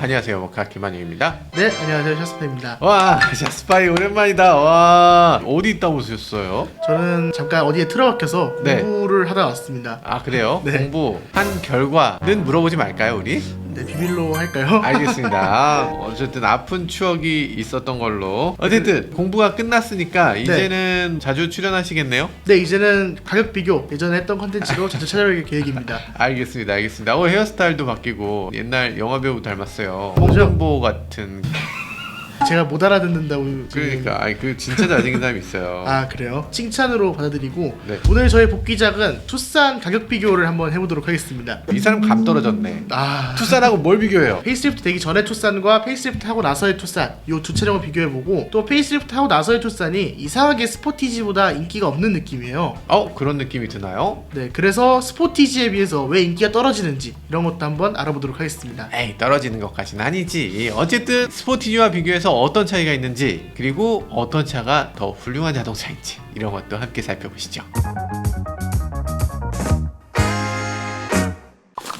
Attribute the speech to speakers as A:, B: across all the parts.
A: 안녕하세요, 모카 김한영입니다.
B: 네, 안녕하세요. 샤스파입니다.
A: 와, 샤스파이 오랜만이다. 와, 어디 있다 오셨어요?
B: 저는 잠깐 어디에 틀어박혀서
A: 네.
B: 공부를 하다 왔습니다.
A: 아, 그래요?
B: 네.
A: 공부한 결과는 물어보지 말까요, 우리?
B: 네, 비밀로 할까요?
A: 알겠습니다. 어쨌든 아픈 추억이 있었던 걸로. 어쨌든 공부가 끝났으니까 이제는 자주 출연하시겠네요?
B: 네, 이제는 가격 비교 예전에 했던 컨텐츠로 자주 찾아올 계획입니다.
A: 알겠습니다, 알겠습니다. 헤어스타일도 바뀌고 옛날 영화배우 닮았어요.
B: 뭐죠?
A: 홍정보 같은.
B: 제가 못 알아듣는다고 지금.
A: 그러니까 아니 그 진짜 잘생긴 사람 있어요.
B: 아, 그래요? 칭찬으로 받아들이고
A: 네.
B: 오늘 저의 복귀작은 투싼 가격 비교를 한번 해보도록 하겠습니다.
A: 이 사람 감 떨어졌네.
B: 아,
A: 투싼하고 뭘 비교해요?
B: 페이스리프트 되기 전에 투싼과 페이스리프트 하고 나서의 투싼 요 두 차량을 비교해보고 또 페이스리프트 하고 나서의 투싼이 이상하게 스포티지보다 인기가 없는 느낌이에요.
A: 그런 느낌이 드나요?
B: 네, 그래서 스포티지에 비해서 왜 인기가 떨어지는지 이런 것도 한번 알아보도록 하겠습니다.
A: 에이, 떨어지는 것까지는 아니지. 어쨌든 스포티지와 비교해서 어떤 차이가 있는지, 그리고 어떤 차가 더 훌륭한 자동차인지 이런 것도 함께 살펴보시죠.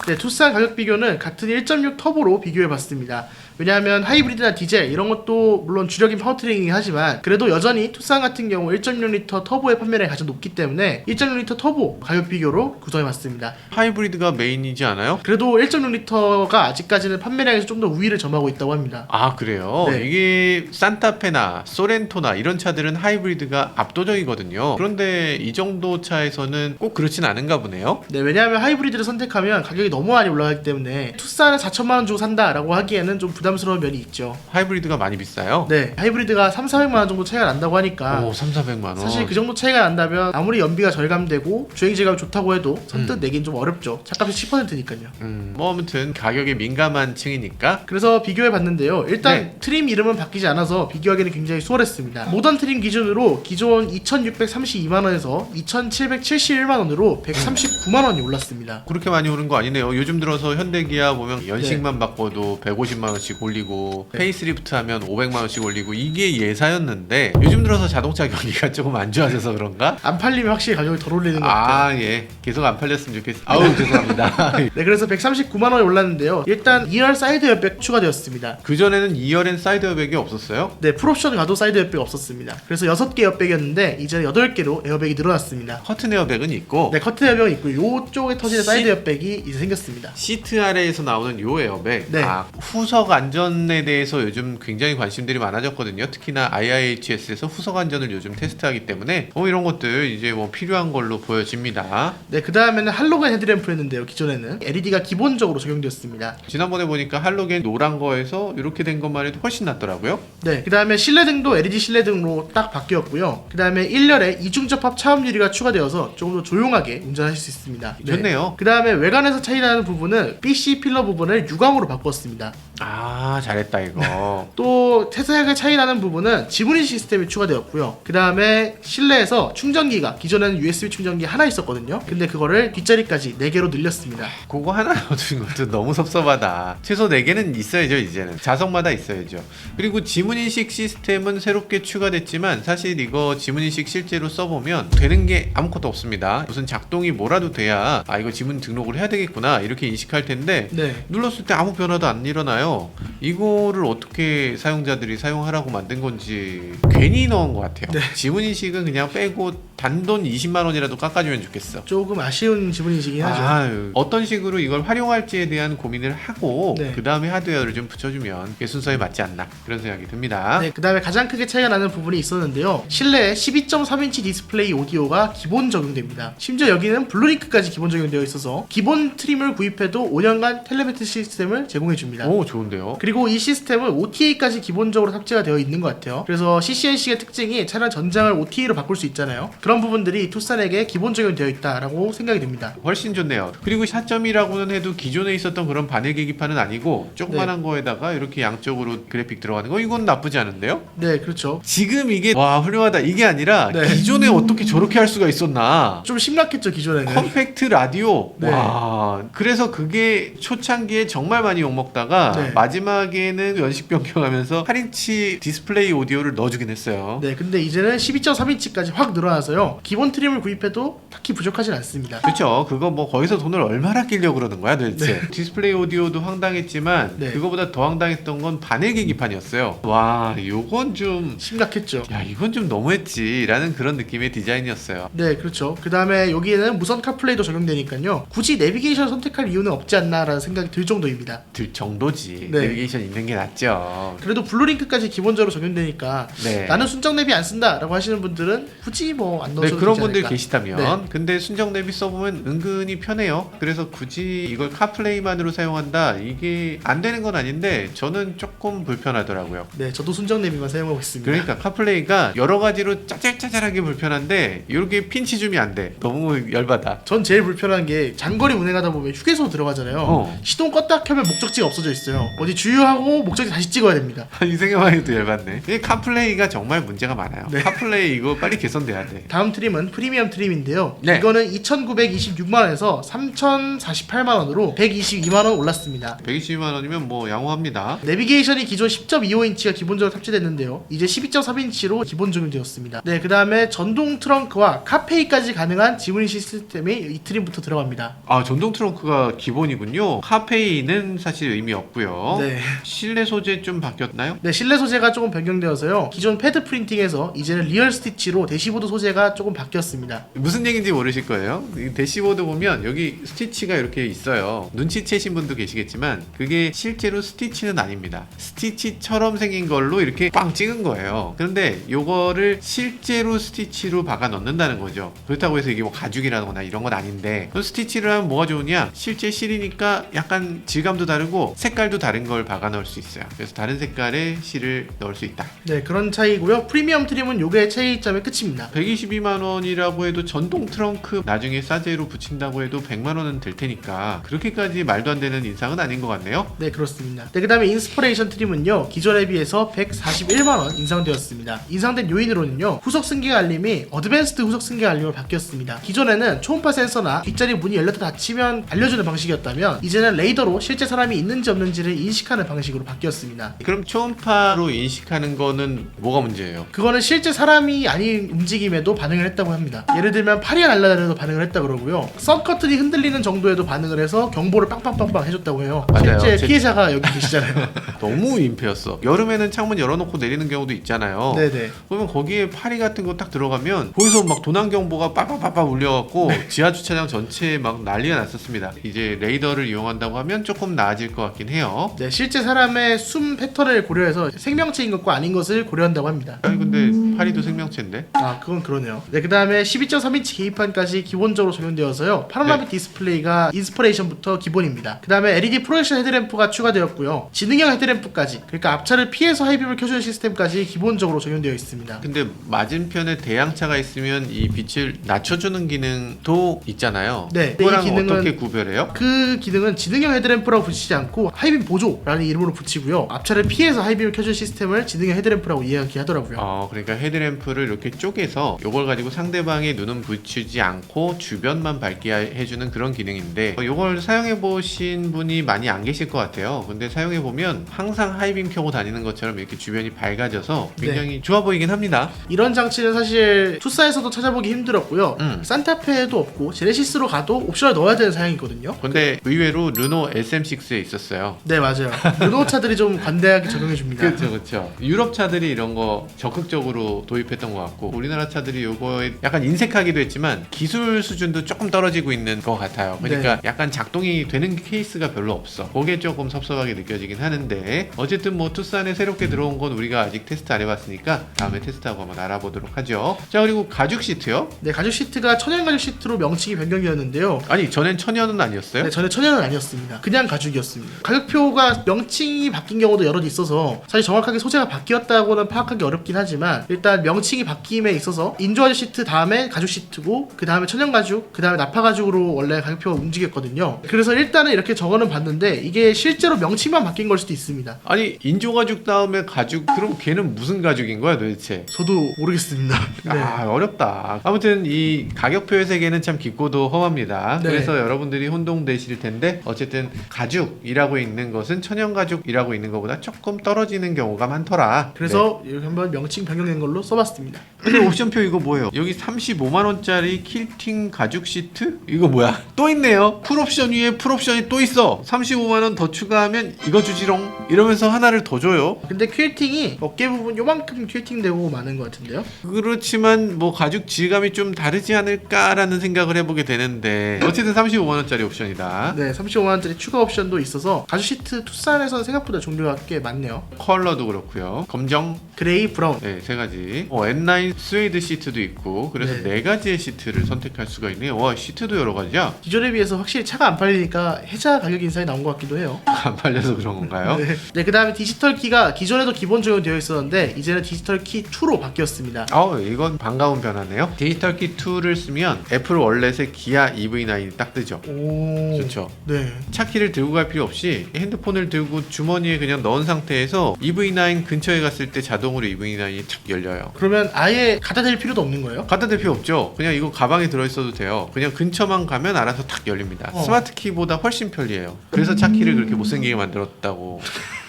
B: 네, 투싼 가격 비교는 같은 1.6 터보로 비교해봤습니다. 왜냐하면 하이브리드나 디젤 이런 것도 물론 주력인 파워트레이닝이긴 하지만 그래도 여전히 투싼 같은 경우 1.6L 터보의 판매량이 가장 높기 때문에 1.6L 터보 가격 비교로 구성해봤습니다.
A: 하이브리드가 메인이지 않아요?
B: 그래도 1.6L가 아직까지는 판매량에서 좀 더 우위를 점하고 있다고 합니다.
A: 아, 그래요?
B: 네.
A: 이게 산타페나 소렌토나 이런 차들은 하이브리드가 압도적이거든요. 그런데 이 정도 차에서는 꼭 그렇진 않은가 보네요.
B: 네, 왜냐하면 하이브리드를 선택하면 가격이 너무 많이 올라가기 때문에 투싼을 4천만원 주고 산다라고 하기에는 좀 부담스러운 면이 있죠.
A: 하이브리드가 많이 비싸요?
B: 네, 하이브리드가 3,400만원 정도 차이가 난다고 하니까
A: 오, 3,400만 원.
B: 사실 그 정도 차이가 난다면 아무리 연비가 절감되고 주행질감이 좋다고 해도 선뜻 내긴 좀 어렵죠. 차값이 10%니까요.
A: 뭐 아무튼 가격에 민감한 층이니까.
B: 그래서 비교해 봤는데요. 일단
A: 네.
B: 트림 이름은 바뀌지 않아서 비교하기는 굉장히 수월했습니다. 모던 트림 기준으로 기존 2,632만원에서 2,771만원으로 139만원이 올랐습니다.
A: 그렇게 많이 오른 거 아니네요. 요즘 들어서 현대기아 보면 연식만 바꿔도 150만 원씩 올리고
B: 네.
A: 페이스리프트 하면 500만 원씩 올리고 이게 예사였는데 요즘 들어서 자동차 경기가 조금 안 좋아져서 그런가?
B: 안 팔리면 확실히 가격이 덜 올리는 것 같아요.
A: 아, 예. 계속 안 팔렸으면 좋겠어요. 아우, 죄송합니다.
B: 네, 그래서 139만원이 올랐는데요. 일단 2열 사이드 에어백 추가되었습니다.
A: 그전에는 2열엔 사이드 에어백이 없었어요?
B: 네, 풀옵션 가도 사이드 에어백 없었습니다. 그래서 6개 에어백이었는데 이제는 8개로 에어백이 늘어났습니다.
A: 커튼 에어백은 있고
B: 네, 커튼 에어백이 있고 요쪽에 터지는
A: 시-
B: 사이드 에어백이 이제 생겼습니다.
A: 시트 아래에서 나오는 요 에어백.
B: 네.
A: 후석 안전에 대해서 요즘 굉장히 관심들이 많아졌거든요. 특히나 IIHS에서 후석 안전을 요즘 테스트하기 때문에 이런 것들 이제 뭐 필요한 걸로 보여집니다.
B: 네, 그 다음에는 할로겐 헤드램프였는데요. 기존에는 LED가 기본적으로 적용되었습니다.
A: 지난번에 보니까 할로겐 노란 거에서 이렇게 된 것만 해도 훨씬 낫더라고요.
B: 네, 그 다음에 실내등도 LED 실내등으로 딱 바뀌었고요. 그 다음에 1열에 이중접합 차음 유리가 추가되어서 조금 더 조용하게 운전하실 수 있습니다.
A: 좋네요.
B: 그 다음에 외관에서 차이나는 부분은 BC 필러 부분을 유광으로 바꿨습니다.
A: 아, 잘했다 이거.
B: 또 세세하게 차이나는 부분은 지문인 시스템이 추가되었고요. 그 다음에 실내에서 충전기가 기존에는 USB 충전기 하나 있었거든요. 근데 그거를 뒷자리까지 4개로 늘렸습니다.
A: 그거 하나 넣어준 것도 너무 섭섭하다. 최소 4개는 있어야죠, 이제는. 자석마다 있어야죠. 그리고 지문인식 시스템은 새롭게 추가됐지만 사실 이거 지문인식 실제로 써보면 되는 게 아무것도 없습니다. 무슨 작동이 뭐라도 돼야 이거 지문 등록을 해야 되겠구나 이렇게 인식할 텐데
B: 네.
A: 눌렀을 때 아무 변화도 안 일어나요. 이거를 어떻게 사용자들이 사용하라고 만든 건지 괜히 넣은 것 같아요.
B: 네.
A: 지문인식은 그냥 빼고 단돈 20만 원이라도 깎아주면 좋겠어.
B: 조금 아쉬운 지문인식이긴 하죠.
A: 아유, 어떤 식으로 이걸 활용할지에 대한 고민을 하고
B: 네.
A: 그 다음에 하드웨어를 좀 붙여주면 그 순서에 맞지 않나 그런 생각이 듭니다.
B: 네, 그 다음에 가장 크게 차이가 나는 부분이 있었는데요. 실내에 12.3인치 디스플레이 오디오가 기본 적용됩니다. 심지어 여기는 블루링크까지 기본 적용되어 있어서 기본 트림을 구입해도 5년간 텔레메트리 시스템을 제공해줍니다.
A: 오, 좋은데요?
B: 그리고 이 시스템은 OTA까지 기본적으로 탑재가 되어 있는 것 같아요. 그래서 CCNC의 특징이 차량 전장을 OTA로 바꿀 수 있잖아요. 그런 부분들이 투싼에게 기본 적용되어 있다라고 생각이 듭니다.
A: 훨씬 좋네요. 그리고 샷점이라고는 해도 기존에 있었던 그런 바늘 계기판은 아니고 조그만한 거에다가 이렇게 양쪽으로 그래픽 들어가는 거 이건 나쁘지 않은데요?
B: 네, 그렇죠.
A: 지금 이게 와 훌륭하다 이게 아니라
B: 네.
A: 기존에 어떻게 저렇게 할 수가 있었나.
B: 좀 심각했죠, 기존에는.
A: 컴팩트 라디오.
B: 네.
A: 와. 그래서 그게 초창기에 정말 많이 욕먹다가
B: 네.
A: 마지막 마지막에는 연식 변경하면서 8인치 디스플레이 오디오를 넣어주긴 했어요.
B: 네, 근데 이제는 12.3인치까지 확 늘어나서요. 기본 트림을 구입해도 딱히 부족하진 않습니다.
A: 그쵸. 그거 뭐 거기서 돈을 얼마나 끼려고 그러는 거야 도대체. 디스플레이 오디오도 황당했지만
B: 네.
A: 그거보다 더 황당했던 건 바늘 계기판이었어요. 와, 요건 좀
B: 심각했죠.
A: 야, 이건 좀 너무했지 라는 그런 느낌의 디자인이었어요.
B: 네, 그렇죠. 그 다음에 여기에는 무선 카플레이도 적용되니까요. 굳이 내비게이션을 선택할 이유는 없지 않나라는 생각이 들 정도입니다.
A: 들 정도지.
B: 네.
A: 내비게이션 있는 게 낫죠.
B: 그래도 블루링크까지 기본적으로 적용되니까
A: 네.
B: 나는 순정 내비 안 쓴다 라고 하시는 분들은 굳이 뭐 안
A: 네,
B: 넣으셔도
A: 그런
B: 되지
A: 분들
B: 않을까.
A: 계시다면
B: 네.
A: 근데 순정 내비 써보면 은근히 편해요. 그래서 굳이 이걸 카플레이만으로 사용한다 이게 안 되는 건 아닌데 저는 조금 불편하더라고요.
B: 네, 저도 순정 내비만 사용하고 있습니다.
A: 그러니까 카플레이가 여러 가지로 짜잘짜잘하게 불편한데 이렇게 핀치 줌이 안 돼. 너무 열받아.
B: 전 제일 불편한 게 장거리 운행하다 보면 휴게소 들어가잖아요. 시동 껐다 켜면 목적지가 없어져 있어요. 어디 주유하고 목적지 다시 찍어야 됩니다.
A: 이 생각만 해도 열받네. 이 카플레이가 정말 문제가 많아요.
B: 네.
A: 카플레이 이거 빨리 개선돼야 돼.
B: 다음 트림은 프리미엄 트림인데요.
A: 네.
B: 이거는 2,926만원에서 3,048만원으로 122만원 올랐습니다.
A: 120만 원이면 뭐 양호합니다.
B: 내비게이션이 기존 10.25인치가 기본적으로 탑재됐는데요. 이제 12.3인치로 기본 적용되었습니다. 네, 그 다음에 전동 트렁크와 카페이까지 가능한 지문인식 시스템이 이 트림부터 들어갑니다.
A: 아, 전동 트렁크가 기본이군요. 카페인은 사실 의미 없고요.
B: 네.
A: 실내 소재 좀 바뀌었나요?
B: 네, 실내 소재가 조금 변경되어서요. 기존 패드 프린팅에서 이제는 리얼 스티치로 대시보드 소재가 조금 바뀌었습니다.
A: 무슨 얘기인지 모르실 거예요. 이 대시보드 보면 여기 스티치가 이렇게 있어요. 눈치채신 분도 계시겠지만 그게 실제로 스티치는 아닙니다. 스티치처럼 생긴 걸로 이렇게 빵 찍은 거예요. 그런데 요거를 실제로 스티치로 박아 넣는다는 거죠. 그렇다고 해서 이게 뭐 가죽이라거나 이런 건 아닌데 그럼 스티치를 하면 뭐가 좋으냐? 실제 실이니까 약간 질감도 다르고 색깔도 다른 걸 박아 넣을 수 있어요. 그래서 다른 색깔의 실을 넣을 수 있다.
B: 네, 그런 차이고요. 프리미엄 트림은 요게 차이점의 끝입니다.
A: 122만 원이라고 해도 전동 트렁크 나중에 싸제로 붙인다고 해도 100만 원은 될 테니까 그렇게까지 말도 안 되는 인상은 아닌 것 같네요.
B: 네, 그렇습니다. 네, 그 다음에 인스퍼레이션 트림은요, 기존에 비해서 141만원 인상되었습니다. 인상된 요인으로는요, 후속 승객 알림이 어드밴스드 후속 승객 알림으로 바뀌었습니다. 기존에는 초음파 센서나 뒷자리 문이 열렸다 닫히면 알려주는 방식이었다면 이제는 레이더로 실제 사람이 있는지 없는지를 인식하는 방식으로 바뀌었습니다.
A: 그럼 초음파로 인식하는 거는 뭐가 문제예요?
B: 그거는 실제 사람이 아닌 움직임에도 반응을 했다고 합니다. 예를 들면 팔이 날아다녀도 반응을 했다 그러고요. 썬커튼이 흔들리는 정도에도 반응을 해서 경보를 빵빵빵빵 해줬다고 해요.
A: 맞아요.
B: 실제 피해자가 여기 계시잖아요.
A: 너무 민폐였어. 여름에는 창문 열어놓고 내리는 경우도 있잖아요.
B: 네네.
A: 그러면 거기에 파리 같은 거 딱 들어가면 거기서 막 도난 경보가 빠빠빠빠 울려갖고 지하 주차장 전체에 막 난리가 났었습니다. 이제 레이더를 이용한다고 하면 조금 나아질 것 같긴 해요.
B: 네, 실제 사람의 숨 패턴을 고려해서 생명체인 것과 아닌 것을 고려한다고 합니다.
A: 아니 근데 파리도 생명체인데?
B: 아, 그건 그러네요. 네, 그 다음에 12.3인치 계기판까지 기본적으로 적용되어서요. 파노라믹 디스플레이가 인스퍼레이션부터 기본입니다. 그 다음에 LED 프로젝션 헤드램프가 추가되었고요. 지능형 헤드램프까지, 그러니까 앞차를 피해서 하이빔을 켜주는 시스템까지 기본적으로 적용되어 있습니다.
A: 근데 맞은편에 대양차가 있으면 이 빛을 낮춰주는 기능도 있잖아요.
B: 네,
A: 그거랑
B: 이 기능은
A: 어떻게 구별해요?
B: 그 기능은 지능형 헤드램프라고 붙이지 않고 하이빔 보조라는 이름으로 붙이고요. 앞차를 피해서 하이빔을 켜주는 시스템을 지능형 헤드램프라고 이야기하더라고요.
A: 그러니까 헤드램프를 이렇게 쪼개서 이걸 가지고 상대방의 눈은 비추지 않고 주변만 밝게 해주는 그런 기능인데 이걸 사용해 보신 분이 많이 안 계실 것 같아요. 근데 사용해 보면 항상 하이빔 켜고 다니는 것처럼 이렇게 주변이 밝아져서 굉장히 좋아 보이긴 합니다.
B: 이런 장치는 사실 투사에서도 찾아보기 힘들었고요. 산타페에도 없고 제네시스로 가도 옵션을 넣어야 되는 사양이거든요.
A: 근데 의외로 르노 SM6에 있었어요.
B: 네, 맞아요. 르노 차들이 좀 관대하게 적용해 줍니다.
A: 그렇죠. 유럽 차들이 이런 거 적극적으로 도입했던 것 같고 우리나라 차들이 요거에 약간 인색하기도 했지만 기술 수준도 조금 떨어지고 있는 것 같아요. 그러니까
B: 네.
A: 약간 작동이 되는 케이스가 별로 없어. 그게 조금 섭섭하게 느껴지긴 하는데 어쨌든 뭐 투싼에 새롭게 들어온 건 우리가 아직 테스트 안 해봤으니까 다음에 테스트하고 한번 알아보도록 하죠. 자, 그리고 가죽 시트요?
B: 네, 가죽 시트가 천연 가죽 시트로 명칭이 변경되었는데요.
A: 아니 전엔 천연은 아니었어요?
B: 네, 전에 천연은 아니었습니다. 그냥 가죽이었습니다. 가격표가 명칭이 바뀐 경우도 여러 있어서 사실 정확하게 소재가 바뀌었다고는 파악하기 어렵긴 하지만 일단 일단 명칭이 바뀜에 있어서 인조아지 시트 다음에 가죽 시트고 그 다음에 천연 가죽, 그 다음에 나파 가죽으로 원래 가격표가 움직였거든요. 그래서 일단은 이렇게 적어는 봤는데 이게 실제로 명칭만 바뀐 걸 수도 있습니다.
A: 아니 인조 가죽 다음에 가죽 그럼 걔는 무슨 가죽인 거야 도대체?
B: 저도 모르겠습니다. 네.
A: 아 어렵다. 아무튼 이 가격표의 세계는 참 깊고도 험합니다.
B: 네.
A: 그래서 여러분들이 혼동되실 텐데 어쨌든 가죽이라고 있는 것은 천연 가죽이라고 있는 것보다 조금 떨어지는 경우가 많더라.
B: 그래서 이렇게 한번 명칭 변경된 걸로 써봤습니다.
A: 근데 옵션표 이거 뭐예요? 여기 35만 원짜리 킬팅 가죽 시트? 이거 뭐야? 또 있네요. 풀옵션 위에 풀옵션이 또 있어. 35만 원 더 추가하면 이거 주지롱. 이러면서 하나를 더 줘요.
B: 근데 퀼팅이 어깨 부분 요만큼 퀼팅되고 많은 것 같은데요?
A: 그렇지만 뭐 가죽 질감이 좀 다르지 않을까라는 생각을 해보게 되는데 어쨌든 35만 원짜리 옵션이다.
B: 네, 35만원짜리 추가 옵션도 있어서 가죽 시트 투싼에서는 생각보다 종류가 꽤 많네요.
A: 컬러도 그렇고요. 검정,
B: 그레이, 브라운.
A: 네, 세 가지. N9 스웨이드 시트도 있고 그래서
B: 네.
A: 네 가지의 시트를 선택할 수가 있네요. 와 시트도 여러 가지야.
B: 기존에 비해서 확실히 차가 안 팔리니까 해자 가격 인상이 나온 것 같기도 해요.
A: 안 팔려서 그런 건가요?
B: 네, 그 다음에 디지털 키가 기존에도 기본 적용되어 있었는데 이제는 디지털 키 2로 바뀌었습니다.
A: 이건 반가운 변화네요. 디지털 키 2를 쓰면 애플 월렛에 기아 EV9이 딱 뜨죠.
B: 오,
A: 좋죠.
B: 네.
A: 차 키를 들고 갈 필요 없이 핸드폰을 들고 주머니에 그냥 넣은 상태에서 EV9 근처에 갔을 때 자동으로 EV9이 탁 열려요.
B: 그러면 아예 갖다 댈 필요도 없는 거예요?
A: 갖다 댈 필요 없죠. 그냥 이거 가방에 들어있어도 돼요. 그냥 근처만 가면 알아서 탁 열립니다. 스마트 키보다 훨씬 편리해요. 그래서 차 키를 그렇게 못생기게 만들었다고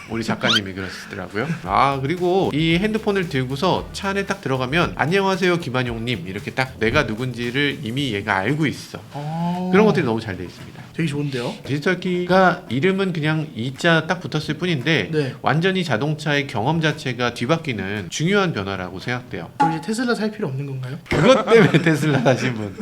A: 우리 작가님이 그러시더라고요. 그리고 이 핸드폰을 들고서 차 안에 딱 들어가면 안녕하세요 김한용님 이렇게 딱 내가 누군지를 이미 얘가 알고 있어. 그런 것들이 너무 잘 돼 있습니다.
B: 되게 좋은데요?
A: 디지털 키가 이름은 그냥 이자 딱 붙었을 뿐인데
B: 네.
A: 완전히 자동차의 경험 자체가 뒤바뀌는 중요한 변화라고 생각돼요.
B: 그럼 이제 테슬라 살 필요 없는 건가요?
A: 그것 때문에 테슬라 사신 분.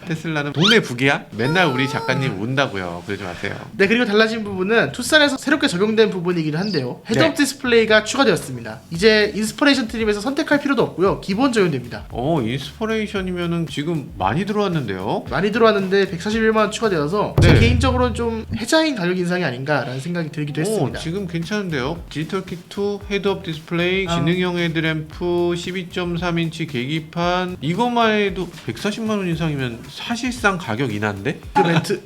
A: 테슬라는 동네 북이야? 맨날 우리 작가님 운다고요. 그러지 마세요.
B: 네, 그리고 달라진 부분은 투싼에서 새롭게 적용된 부분이긴 한데요. 헤드업
A: 네.
B: 디스플레이가 추가되었습니다. 이제 인스퍼레이션 트림에서 선택할 필요도 없고요. 기본 적용됩니다.
A: 인스퍼레이션이면은 지금 많이 들어왔는데요.
B: 많이 들어왔는데 141만원 추가되어서
A: 네.
B: 제 개인적으로는 좀 해자인 가격 인상이 아닌가라는 생각이 들기도 했습니다.
A: 지금 괜찮은데요. 디지털 키2 헤드업 디스플레이, 지능형 헤드램프, 12.3인치 계기판 이것만 해도 140만 원 이상이면 사실상 가격 인하인데?
B: 그 멘트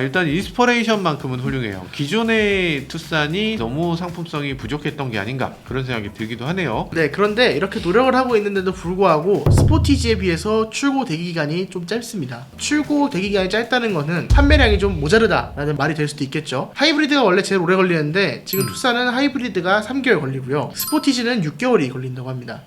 A: 일단 인스퍼레이션만큼은 훌륭해요. 기존의 투싼이 너무 상품성이 부족했던 게 아닌가 그런 생각이 들기도 하네요.
B: 네, 그런데 이렇게 노력을 하고 있는데도 불구하고 스포티지에 비해서 출고 대기 기간이 좀 짧습니다. 출고 대기 기간이 짧다는 거는 판매량이 좀 모자르다라는 말이 될 수도 있겠죠. 하이브리드가 원래 제일 오래 걸리는데 지금 투싼은 하이브리드가 3개월 걸리고요. 스포티지는 6개월이 걸린다고 합니다.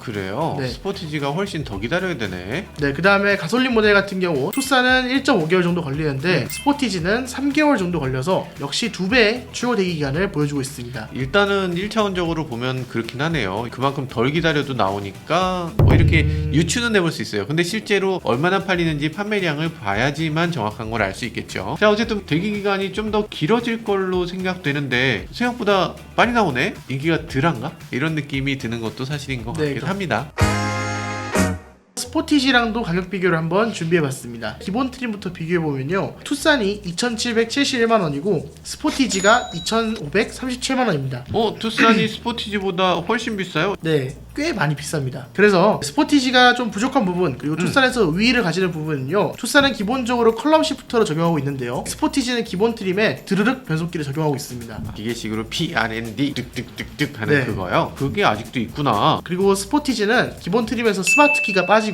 A: 그래요?
B: 네.
A: 스포티지가 훨씬 더 기다려야 되네.
B: 네, 그 다음에 가솔린 모델 같은 경우 투싼은 1.5개월 정도 걸리는데 스포티지는 3개월 정도 걸려서 역시 2배의 출고 대기 기간을 보여주고 있습니다.
A: 일단은 1차원적으로 보면 그렇긴 하네요. 그만큼 덜 기다려도 나오니까 뭐 이렇게 유추는 해볼 수 있어요. 근데 실제로 얼마나 팔리는지 판매량을 봐야지만 정확한 걸 알 수 있겠죠. 자, 어쨌든 대기 기간이 좀 더 길어질 걸로 생각되는데 생각보다 빨리 나오네? 인기가 덜한가? 이런 느낌이 드는 것도 사실인 것 같긴 합니다.
B: 스포티지랑도 가격 비교를 한번 준비해봤습니다. 기본 트림부터 비교해보면요, 투싼이 2,771만원이고 스포티지가 2,537만원입니다.
A: 투싼이 스포티지보다 훨씬 비싸요?
B: 네, 꽤 많이 비쌉니다. 그래서 스포티지가 좀 부족한 부분, 그리고 투싼에서 우위를 가지는 부분은요, 투싼은 기본적으로 컬럼 시프터를 적용하고 있는데요, 스포티지는 기본 트림에 드르륵 변속기를 적용하고 있습니다.
A: 기계식으로 P&D 득득득득 하는
B: 네.
A: 그거요? 그게 아직도 있구나.
B: 그리고 스포티지는 기본 트림에서 스마트 키가 빠지고요.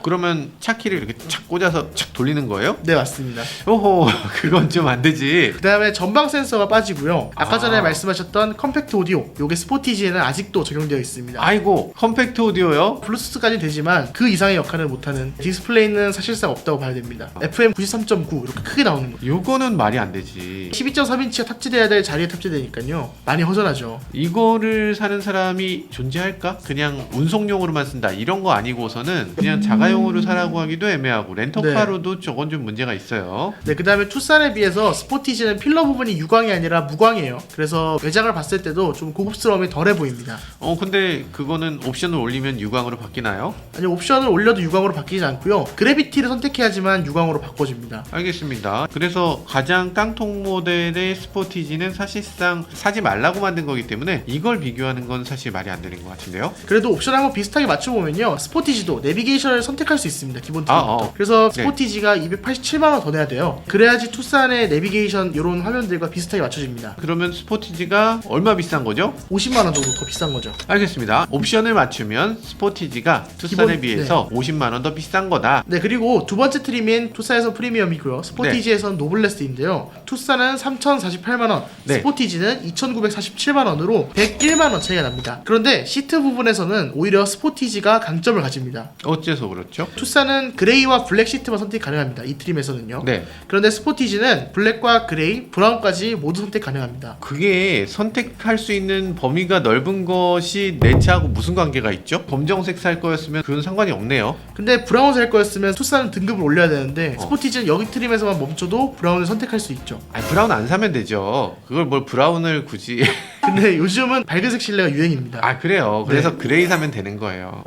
A: 그러면 차 키를 이렇게 착 꽂아서 착 돌리는 거예요?
B: 네, 맞습니다.
A: 오호, 그건 좀 안 되지.
B: 그 다음에 전방 센서가 빠지고요. 아까 전에 말씀하셨던 컴팩트 오디오, 요게 스포티지에는 아직도 적용되어 있습니다.
A: 아이고, 컴팩트 오디오요?
B: 블루투스까지는 되지만 그 이상의 역할을 못하는, 디스플레이는 사실상 없다고 봐야 됩니다. FM 93.9 이렇게 크게 나오는 거.
A: 요거는 말이 안 되지.
B: 12.3인치가 탑재돼야 될 자리에 탑재되니까요, 많이 허전하죠.
A: 이거를 사는 사람이 존재할까? 그냥 운송용으로만 쓴다 이런 거 아니고서는 그냥 자가용으로 사라고 하기도 애매하고 렌터카로도 저건 좀 문제가 있어요.
B: 네, 그 다음에 투싼에 비해서 스포티지는 필러 부분이 유광이 아니라 무광이에요. 그래서 외장을 봤을 때도 좀 고급스러움이 덜해 보입니다.
A: 근데 그거 이거는 옵션을 올리면 유광으로 바뀌나요?
B: 아니 옵션을 올려도 유광으로 바뀌지 않고요. 그래비티를 선택해야지만 유광으로 바꿔집니다.
A: 알겠습니다. 그래서 가장 깡통 모델의 스포티지는 사실상 사지 말라고 만든 거기 때문에 이걸 비교하는 건 사실 말이 안 되는 것 같은데요.
B: 그래도 옵션 한번 비슷하게 맞춰보면요, 스포티지도 내비게이션을 선택할 수 있습니다. 기본 트림부터. 그래서
A: 네.
B: 스포티지가 287만원 더 내야 돼요. 그래야지 투싼의 내비게이션 이런 화면들과 비슷하게 맞춰집니다.
A: 그러면 스포티지가 얼마 비싼 거죠?
B: 50만원 정도 더 비싼 거죠.
A: 알겠습니다. 옵션을 맞추면 스포티지가 투싼에
B: 기본-
A: 비해서 50만원 더 비싼 거다.
B: 네, 그리고 두 번째 트림인 투싼에서 프리미엄이고요. 스포티지에서는 노블레스인데요. 투싼은 3,048만원,
A: 네.
B: 스포티지는 2,947만원으로 101만원 차이가 납니다. 그런데 시트 부분에서는 오히려 스포티지가 강점을 가집니다.
A: 어째서 그렇죠?
B: 투싼은 그레이와 블랙 시트만 선택 가능합니다. 이 트림에서는요.
A: 네.
B: 그런데 스포티지는 블랙과 그레이, 브라운까지 모두 선택 가능합니다.
A: 그게 선택할 수 있는 범위가 넓은 것이 내 차하고 무슨 관계가 있죠? 검정색 살 거였으면 그건 상관이 없네요.
B: 근데 브라운 살 거였으면 투싼은 등급을 올려야 되는데
A: 어.
B: 스포티지는 여기 트림에서만 멈춰도 브라운을 선택할 수 있죠.
A: 아니, 브라운 안 사면 되죠. 그걸 뭘 브라운을 굳이
B: 근데 요즘은 밝은색 실내가 유행입니다.
A: 아 그래요. 그래서
B: 네.
A: 그레이 사면 되는 거예요.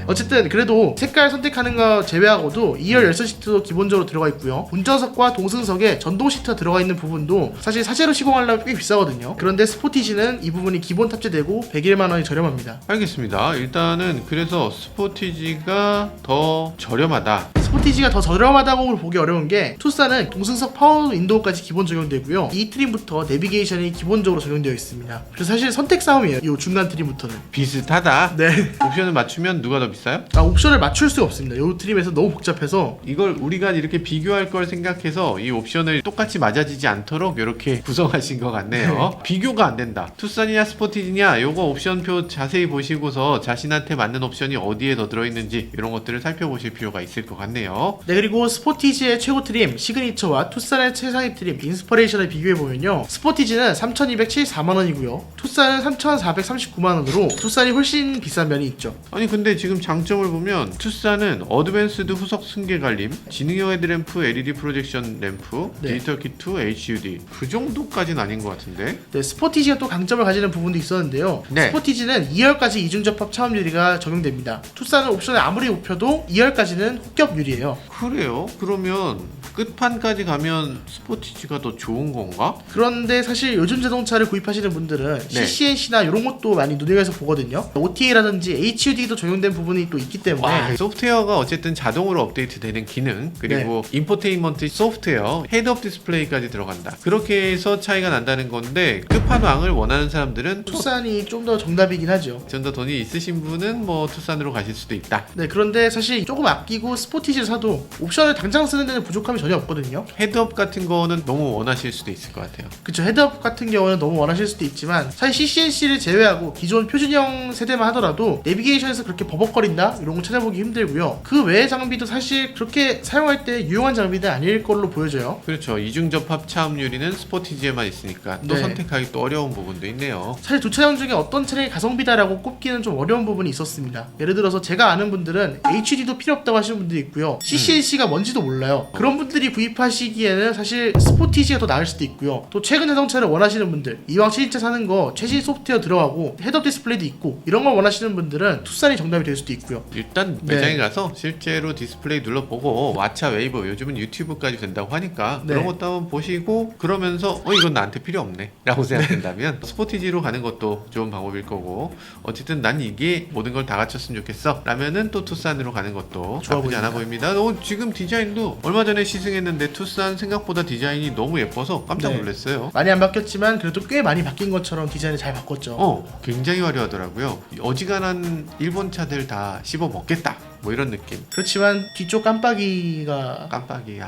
B: 어쨌든 그래도 색깔 선택하는 거 제외하고도 2열 열선 시트도 기본적으로 들어가 있고요. 운전석과 동승석에 전동 시트가 들어가 있는 부분도 사실 사제로 시공하려면 꽤 비싸거든요. 그런데 스포티지는 이 부분이 기본 탑재되고 101만원이 저렴합니다.
A: 알겠습니다. 일단은 그래서 스포티지가 더 저렴하다.
B: 스포티지가 더 저렴하다고 보기 어려운 게 투싼은 동승석 파워 윈도우까지 기본 적용되고요. 이 트림부터 내비게이션이 기본적으로 적용되어 있습니다. 그래서 사실 선택 싸움이에요. 이 중간 트림부터는.
A: 비슷하다.
B: 네.
A: 옵션을 맞추면 누가 더 비싸요?
B: 아, 옵션을 맞출 수가 없습니다. 이 트림에서 너무 복잡해서.
A: 이걸 우리가 이렇게 비교할 걸 생각해서 이 옵션을 똑같이 맞아지지 않도록 이렇게 구성하신 것 같네요. 비교가 안 된다. 투싼이냐 스포티지냐 요거 옵션표 자세히 보시고서 자신한테 맞는 옵션이 어디에 더 들어있는지 이런 것들을 살펴보실 필요가 있을 것 같네요.
B: 네, 그리고 스포티지의 최고 트림 시그니처와 투싼의 최상위 트림 인스퍼레이션을 비교해보면요, 스포티지는 3,274만원이고요 투싼은 3,439만원으로 투싼이 훨씬 비싼 면이 있죠.
A: 아니 근데 지금 장점을 보면 투싼은 어드밴스드 후석 승계 갈림, 지능형 헤드램프, LED 프로젝션 램프,
B: 네.
A: 디지털 키2, HUD 그 정도까지는 아닌 것 같은데.
B: 네, 스포티지가 또 강점을 가지는 부분도 있었는데요.
A: 네.
B: 스포티지는 2열까지 이중접합 차음 유리가 적용됩니다. 투싼은 옵션을 아무리 높여도 2열까지는 혹겹 유리예요.
A: 그래요? 그러면 끝판까지 가면 스포티지가 더 좋은 건가?
B: 그런데 사실 요즘 자동차를 구입하시는 분들은
A: 네.
B: CCNC나 이런 것도 많이 눈여겨서 보거든요. OTA라든지 HUD도 적용된 부분이 또 있기 때문에
A: 와, 소프트웨어가 어쨌든 자동으로 업데이트되는 기능 그리고 인포테인먼트 소프트웨어 헤드업 디스플레이까지 들어간다. 그렇게 해서 차이가 난다는 건데 끝판왕을 원하는 사람들은
B: 투싼이 좀 더 정답이긴 하죠.
A: 좀 더 돈이 있으신 분은 뭐 투싼으로 가실 수도 있다.
B: 네, 그런데 사실 조금 아끼고 스포티지를 사도 옵션을 당장 쓰는 데는 부족함이 전혀 없거든요.
A: 헤드업 같은 거는 너무 원하실 수도 있을 것 같아요.
B: 그쵸, 헤드업 같은 경우는 너무 원하실 수도 있지만 사실 CCNC를 제외하고 기존 표준형 세대만 하더라도 내비게이션에서 그렇게 버벅거린다? 이런 거 찾아보기 힘들고요. 그 외의 장비도 사실 그렇게 사용할 때 유용한 장비는 아닐 걸로 보여져요.
A: 그렇죠. 이중접합 차음 유리는 스포티지에만 있으니까 또
B: 네.
A: 선택하기 또 어려운 부분도 있네요.
B: 사실 두 차량 중에 어떤 차량이 가성비다라고 꼽기는 좀 어려운 부분이 있었습니다. 예를 들어서 제가 아는 분들은 HD도 필요 없다고 하시는 분들이 있고요. CCNC가 뭔지도 몰라요. 그런 분들이 구입하시기에는 사실 스포티지가 더 나을 수도 있고요. 또 최근 자동차를 원하시는 분들, 이왕 신차 사는 거 최신 소프트웨어 들어가고 헤드업 디스플레이도 있고 이런 걸 원하시는 분들은 투싼이 정답이 될 수도 있고요.
A: 일단 매장에 가서 실제로 디스플레이 눌러보고 왓챠 웨이브 요즘은 유튜브까지 된다고 하니까
B: 네.
A: 그런 것도 한번 보시고 그러면서 이건 나한테 필요 없네 라고 생각된다면 스포티지로 가는 것도 좋은 방법일 거고 어쨌든 난 이게 모든 걸 다 갖췄으면 좋겠어 라면은 또 투싼으로 가는 것도
B: 좋아
A: 나쁘지 않아 보입니다. 지금 디자인도 얼마 전에 시승했는데 투싼 생각보다 디자인이 너무 예뻐서 깜짝
B: 네.
A: 놀랐어요.
B: 많이 안 바뀌었지만 그래도 꽤 많이 바뀐 것처럼 디자인을 잘 바꿨죠.
A: 굉장히 화려하더라고요. 어지간한 일본 차들 다 씹어 먹겠다 뭐 이런 느낌.
B: 그렇지만 뒤쪽 깜빡이가
A: 깜빡이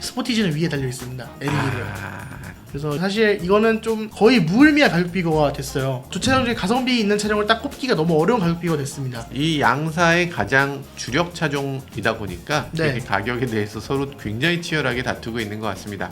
B: 스포티지는 위에 달려 있습니다. LED를. 그래서 사실 이거는 좀 거의 무의미한 가격 비교가 됐어요. 두 차량 중에 가성비 있는 차량을 딱 꼽기가 너무 어려운 가격 비교가 됐습니다.
A: 이 양사의 가장 주력 차종이다 보니까
B: 네.
A: 되게 가격에 대해서 서로 굉장히 치열하게 다투고 있는 것 같습니다.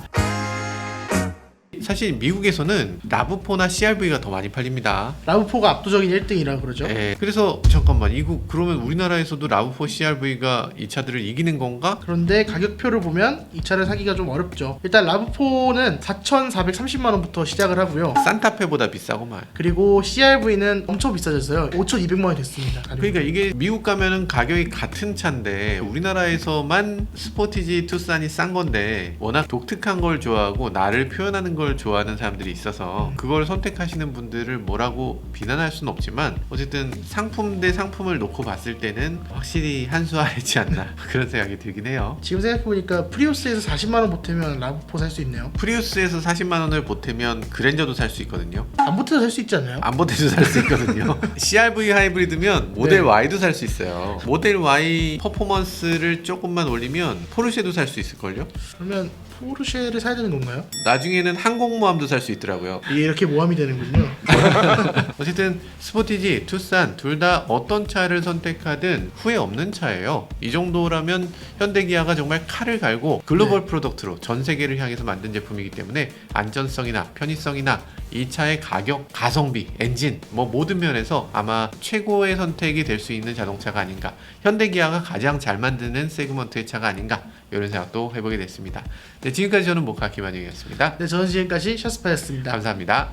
A: 사실 미국에서는 라브4나 CRV가 더 많이 팔립니다.
B: 라브4가 압도적인 1등이라 그러죠.
A: 예, 그래서 잠깐만 이거 그러면 우리나라에서도 라브4 CRV가 이 차들을 이기는 건가?
B: 그런데 가격표를 보면 이 차를 사기가 좀 어렵죠. 일단 라브4는 4,430만 원부터 시작을 하고요.
A: 산타페보다 비싸고만.
B: 그리고 CRV는 엄청 비싸졌어요. 5,200만 원 됐습니다. 가격이.
A: 그러니까 이게 미국 가면은 가격이 같은 차인데 우리나라에서만 스포티지 투싼이 싼 건데 워낙 독특한 걸 좋아하고 나를 표현하는 걸 좋아하는 사람들이 있어서 그걸 선택하시는 분들을 뭐라고 비난할 수는 없지만 어쨌든 상품 대 상품을 놓고 봤을 때는 확실히 한 수 아래지 않나 그런 생각이 들긴 해요.
B: 지금 생각해보니까 프리우스에서 40만 원 보태면 라브4 살 수 있네요.
A: 프리우스에서 40만 원을 보태면 그랜저도 살 수 있거든요.
B: 안 보태도 살 수 있지 않나요?
A: 안 보태도 살 수 있거든요. CRV 하이브리드면 모델
B: 네.
A: Y도 살 수 있어요. 모델 Y 퍼포먼스를 조금만 올리면 포르쉐도 살 수 있을걸요?
B: 그러면 포르쉐를 사야 되는 건가요?
A: 나중에는 항공모함도 살 수 있더라고요.
B: 이게 이렇게 모함이 되는군요.
A: 어쨌든 스포티지, 투싼 둘 다 어떤 차를 선택하든 후회 없는 차예요. 이 정도라면 현대기아가 정말 칼을 갈고 글로벌 프로덕트로 전 세계를 향해서 만든 제품이기 때문에 안전성이나 편의성이나 이 차의 가격, 가성비, 엔진 뭐 모든 면에서 아마 최고의 선택이 될 수 있는 자동차가 아닌가. 현대기아가 가장 잘 만드는 세그먼트의 차가 아닌가. 이런 생각도 해보게 됐습니다. 네, 지금까지 저는 모카 김한영이었습니다.
B: 네, 저는 지금까지 샤스파였습니다.
A: 감사합니다.